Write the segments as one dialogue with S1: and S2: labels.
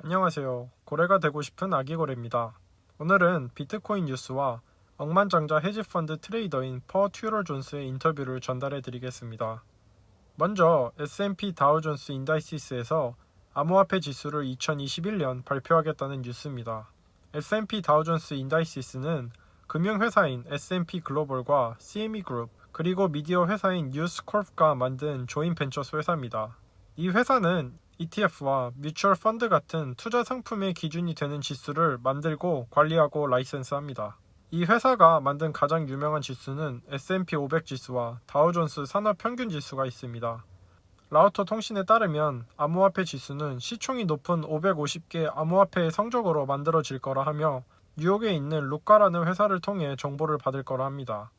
S1: 안녕하세요. 고래가 되고 싶은 아기고래입니다. 오늘은 비트코인 뉴스와 억만장자 헤지펀드 트레이더인 퍼 튜럴 존스의 인터뷰를 전달해 드리겠습니다. 먼저 S&P 다우존스 인다이시스에서 암호화폐 지수를 2021년 발표하겠다는 뉴스입니다. S&P 다우존스 인다이시스는 금융회사인 S&P 글로벌과 CME 그룹 그리고 미디어 회사인 뉴스코프가 만든 조인 벤처스 회사입니다. 이 회사는 ETF와 뮤추얼 펀드 같은 투자 상품의 기준이 되는 지수를 만들고 관리하고 라이센스합니다. 이 회사가 만든 가장 유명한 지수는 S&P 500 지수와 다우존스 산업 평균 지수가 있습니다. 라우터 통신에 따르면 암호화폐 지수는 시총이 높은 550개 암호화폐의 성적으로 만들어질 거라 하며 뉴욕에 있는 루카라는 회사를 통해 정보를 받을 거라 합니다.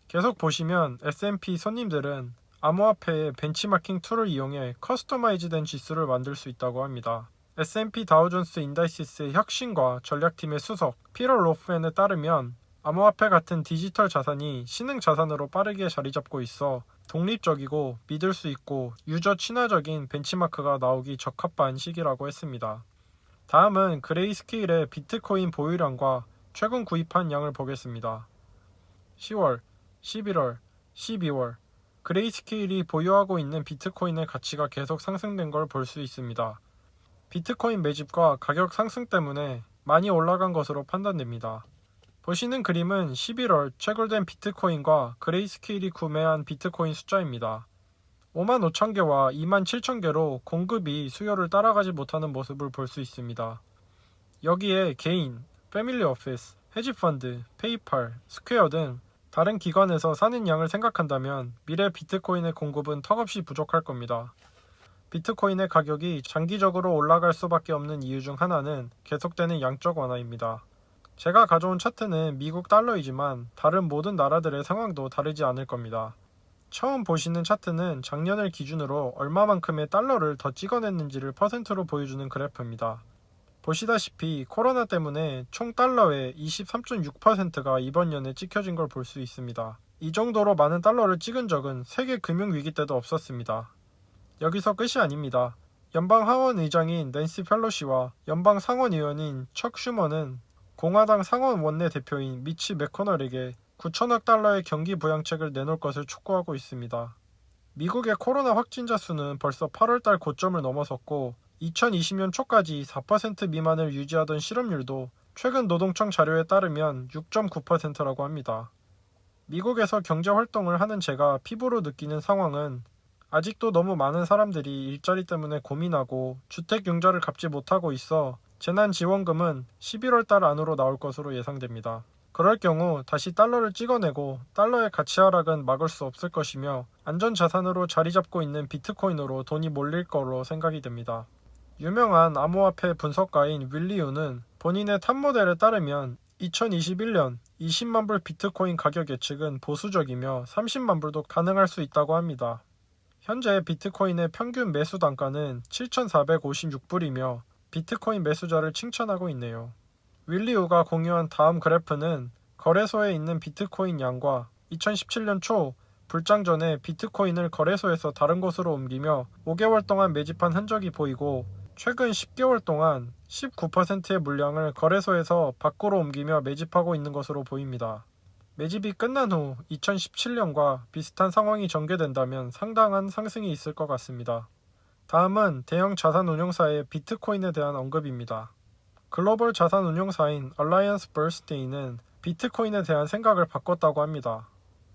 S1: 계속 보시면 S&P 손님들은 암호화폐의 벤치마킹 툴을 이용해 커스터마이즈된 지수를 만들 수 있다고 합니다. S&P 다우존스 인다이시스의 혁신과 전략팀의 수석 피터 로프엔에 따르면 암호화폐 같은 디지털 자산이 신흥 자산으로 빠르게 자리 잡고 있어 독립적이고 믿을 수 있고 유저 친화적인 벤치마크가 나오기 적합한 시기라고 했습니다. 다음은 그레이스케일의 비트코인 보유량과 최근 구입한 양을 보겠습니다. 10월, 11월, 12월 그레이스케일이 보유하고 있는 비트코인의 가치가 계속 상승된 걸 볼 수 있습니다. 비트코인 매집과 가격 상승 때문에 많이 올라간 것으로 판단됩니다. 보시는 그림은 11월 채굴된 비트코인과 그레이스케일이 구매한 비트코인 숫자입니다. 55,000개와 27,000개로 공급이 수요를 따라가지 못하는 모습을 볼 수 있습니다. 여기에 개인, 패밀리 오피스, 헤지펀드, 페이팔, 스퀘어 등 다른 기관에서 사는 양을 생각한다면 미래 비트코인의 공급은 턱없이 부족할 겁니다. 비트코인의 가격이 장기적으로 올라갈 수밖에 없는 이유 중 하나는 계속되는 양적 완화입니다. 제가 가져온 차트는 미국 달러이지만 다른 모든 나라들의 상황도 다르지 않을 겁니다. 처음 보시는 차트는 작년을 기준으로 얼마만큼의 달러를 더 찍어냈는지를 퍼센트로 보여주는 그래프입니다. 보시다시피 코로나 때문에 총 달러의 23.6%가 이번 연에 찍혀진 걸 볼 수 있습니다. 이 정도로 많은 달러를 찍은 적은 세계 금융위기 때도 없었습니다. 여기서 끝이 아닙니다. 연방 하원 의장인 낸시 펠로시와 연방 상원 의원인 척 슈머는 공화당 상원 원내대표인 미치 매코널에게 9천억 달러의 경기 부양책을 내놓을 것을 촉구하고 있습니다. 미국의 코로나 확진자 수는 벌써 8월달 고점을 넘어섰고 2020년 초까지 4% 미만을 유지하던 실업률도 최근 노동청 자료에 따르면 6.9%라고 합니다. 미국에서 경제활동을 하는 제가 피부로 느끼는 상황은 아직도 너무 많은 사람들이 일자리 때문에 고민하고 주택융자를 갚지 못하고 있어 재난지원금은 11월 달 안으로 나올 것으로 예상됩니다. 그럴 경우 다시 달러를 찍어내고 달러의 가치 하락은 막을 수 없을 것이며 안전자산으로 자리 잡고 있는 비트코인으로 돈이 몰릴 거로 생각이 됩니다. 유명한 암호화폐 분석가인 윌리 유는 본인의 탑모델에 따르면 2021년 20만 불 비트코인 가격 예측은 보수적이며 30만 불도 가능할 수 있다고 합니다. 현재 비트코인의 평균 매수 단가는 7,456불이며 비트코인 매수자를 칭찬하고 있네요. 윌리 유가 공유한 다음 그래프는 거래소에 있는 비트코인 양과 2017년 초 불장 전에 비트코인을 거래소에서 다른 곳으로 옮기며 5개월 동안 매집한 흔적이 보이고 최근 10개월 동안 19%의 물량을 거래소에서 밖으로 옮기며 매집하고 있는 것으로 보입니다. 매집이 끝난 후 2017년과 비슷한 상황이 전개된다면 상당한 상승이 있을 것 같습니다. 다음은 대형 자산운용사의 비트코인에 대한 언급입니다. 글로벌 자산운용사인 얼라이언스 버스테인은 비트코인에 대한 생각을 바꿨다고 합니다.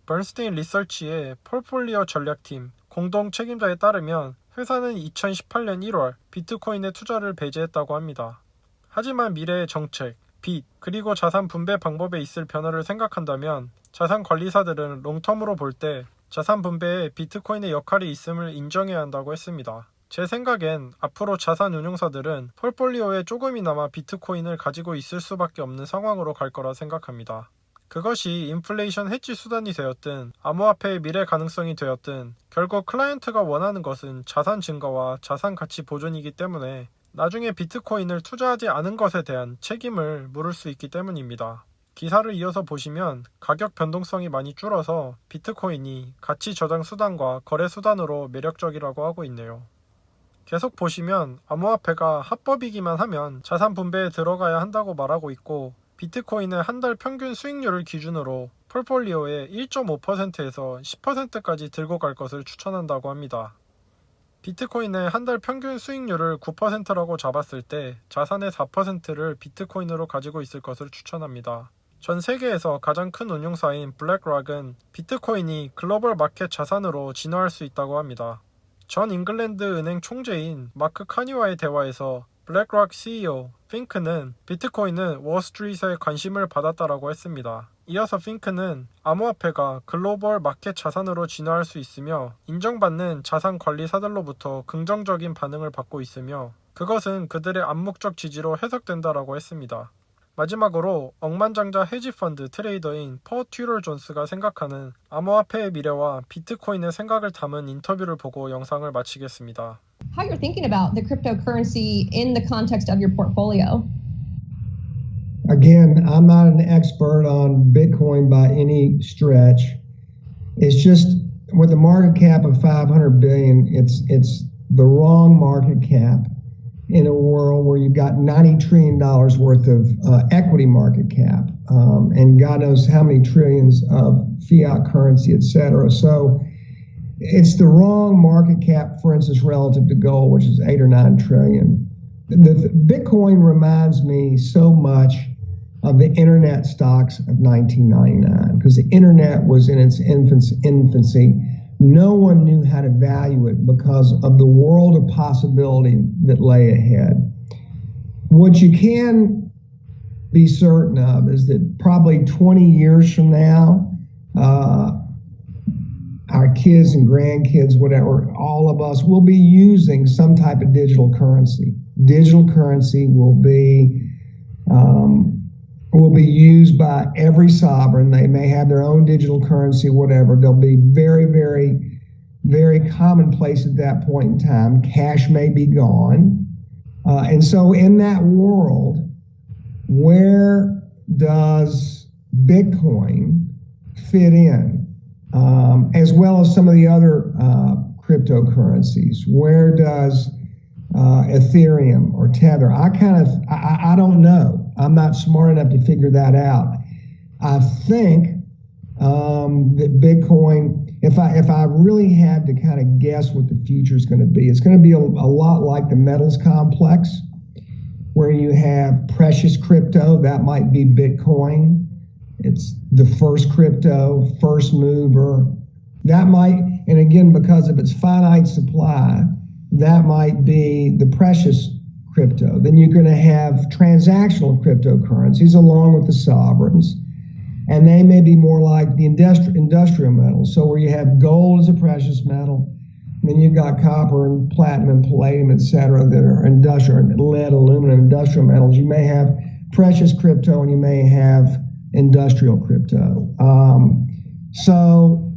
S1: 버스테인 리서치의 폴폴리오 전략팀 공동 책임자에 따르면 회사는 2018년 1월 비트코인에 투자를 배제했다고 합니다. 하지만 미래의 정책, 빚, 그리고 자산 분배 방법에 있을 변화를 생각한다면 자산 관리사들은 롱텀으로 볼 때 자산 분배에 비트코인의 역할이 있음을 인정해야 한다고 했습니다. 제 생각엔 앞으로 자산 운용사들은 폴폴리오에 조금이나마 비트코인을 가지고 있을 수밖에 없는 상황으로 갈 거라 생각합니다. 그것이 인플레이션 해지 수단이 되었든 암호화폐의 미래 가능성이 되었든 결국 클라이언트가 원하는 것은 자산 증가와 자산 가치 보존이기 때문에 나중에 비트코인을 투자하지 않은 것에 대한 책임을 물을 수 있기 때문입니다. 기사를 이어서 보시면 가격 변동성이 많이 줄어서 비트코인이 가치 저장 수단과 거래 수단으로 매력적이라고 하고 있네요. 계속 보시면 암호화폐가 합법이기만 하면 자산 분배에 들어가야 한다고 말하고 있고, 비트코인은 한 달 평균 수익률을 기준으로 폴폴리오의 1.5%에서 10%까지 들고 갈 것을 추천한다고 합니다. 비트코인의 한 달 평균 수익률을 9%라고 잡았을 때 자산의 4%를 비트코인으로 가지고 있을 것을 추천합니다. 전 세계에서 가장 큰 운용사인 블랙락은 비트코인이 글로벌 마켓 자산으로 진화할 수 있다고 합니다. 전 잉글랜드 은행 총재인 마크 카니와의 대화에서 블랙락 CEO 핑크는 비트코인은 월스트리트에 관심을 받았다라고 했습니다. 이어서 핑크는 암호화폐가 글로벌 마켓 자산으로 진화할 수 있으며 인정받는 자산 관리사들로부터 긍정적인 반응을 받고 있으며 그것은 그들의 암묵적 지지로 해석된다라고 했습니다. 마지막으로 억만장자 헤지펀드 트레이더인 퍼 튜럴 존스가 생각하는 암호화폐의 미래와 비트코인의 생각을 담은 인터뷰를 보고 영상을 마치겠습니다.
S2: How you're thinking about the cryptocurrency in the context of your portfolio?
S3: Again, I'm not an expert on Bitcoin by any stretch. It's just with a market cap of 500 billion, it's the wrong market cap in a world where you've got $90 trillion worth of equity market cap, and God knows how many trillions of fiat currency, et cetera. So it's the wrong market cap, for instance, relative to gold, which is 8 or 9 trillion. The Bitcoin reminds me so much of the internet stocks of 1999, because the internet was in its infancy. No one knew how to value it because of the world of possibility that lay ahead. What you can be certain of is that probably 20 years from now, our kids and grandkids, whatever, all of us will be using some type of digital currency. Digital currency will be used by every sovereign. They may have their own digital currency, whatever. They'll be very, very, very commonplace at that point in time. Cash may be gone. And so in that world, where does Bitcoin fit in? As well as some of the other cryptocurrencies. Where does Ethereum or Tether? I don't know. I'm not smart enough to figure that out. I think that Bitcoin, if I really had to kind of guess what the future is going to be, it's going to be a lot like the metals complex, where you have precious crypto. That might be Bitcoin. It's the first crypto, first mover. That might, and again, because of its finite supply, that might be the precious crypto. Then you're going to have transactional cryptocurrencies along with the sovereigns, and they may be more like the industrial metals. So where you have gold as a precious metal, then you've got copper and platinum and palladium, et cetera, that are industrial, lead, aluminum, industrial metals. You may have precious crypto and you may have industrial crypto. So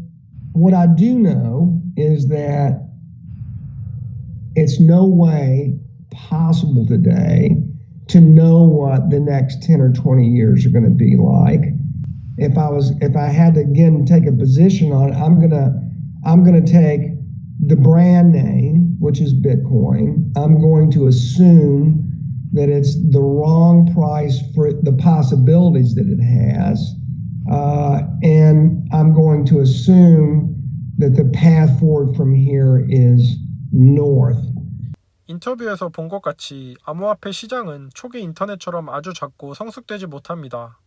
S3: what I do know is that it's no way possible today to know what the next 10 or 20 years are going to be like. If I had to again take a position on it, I'm gonna take the brand name, which is Bitcoin. I'm going to assume that it's the wrong price for the possibilities that it has, and I'm going to assume that the path forward from here is north.
S1: 인터뷰에서 본 것 같이 암호화폐 시장은 초기 인터넷처럼 아주 작고 성숙되지 못합니다.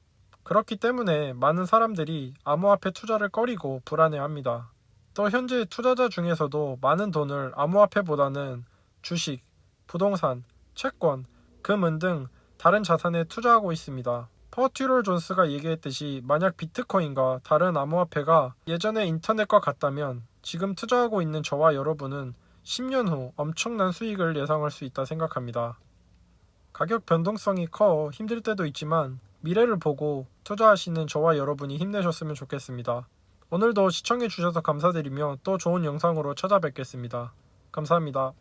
S1: 그렇기 때문에 많은 사람들이 암호화폐 투자를 꺼리고 불안해합니다. 또 현재 투자자 중에서도 많은 돈을 암호화폐보다는 주식, 부동산, 채권, 금은 등 다른 자산에 투자하고 있습니다. 퍼 튜럴 존스가 얘기했듯이 만약 비트코인과 다른 암호화폐가 예전의 인터넷과 같다면 지금 투자하고 있는 저와 여러분은 10년 후 엄청난 수익을 예상할 수 있다 생각합니다. 가격 변동성이 커 힘들 때도 있지만 미래를 보고 투자하시는 저와 여러분이 힘내셨으면 좋겠습니다. 오늘도 시청해주셔서 감사드리며 또 좋은 영상으로 찾아뵙겠습니다. 감사합니다.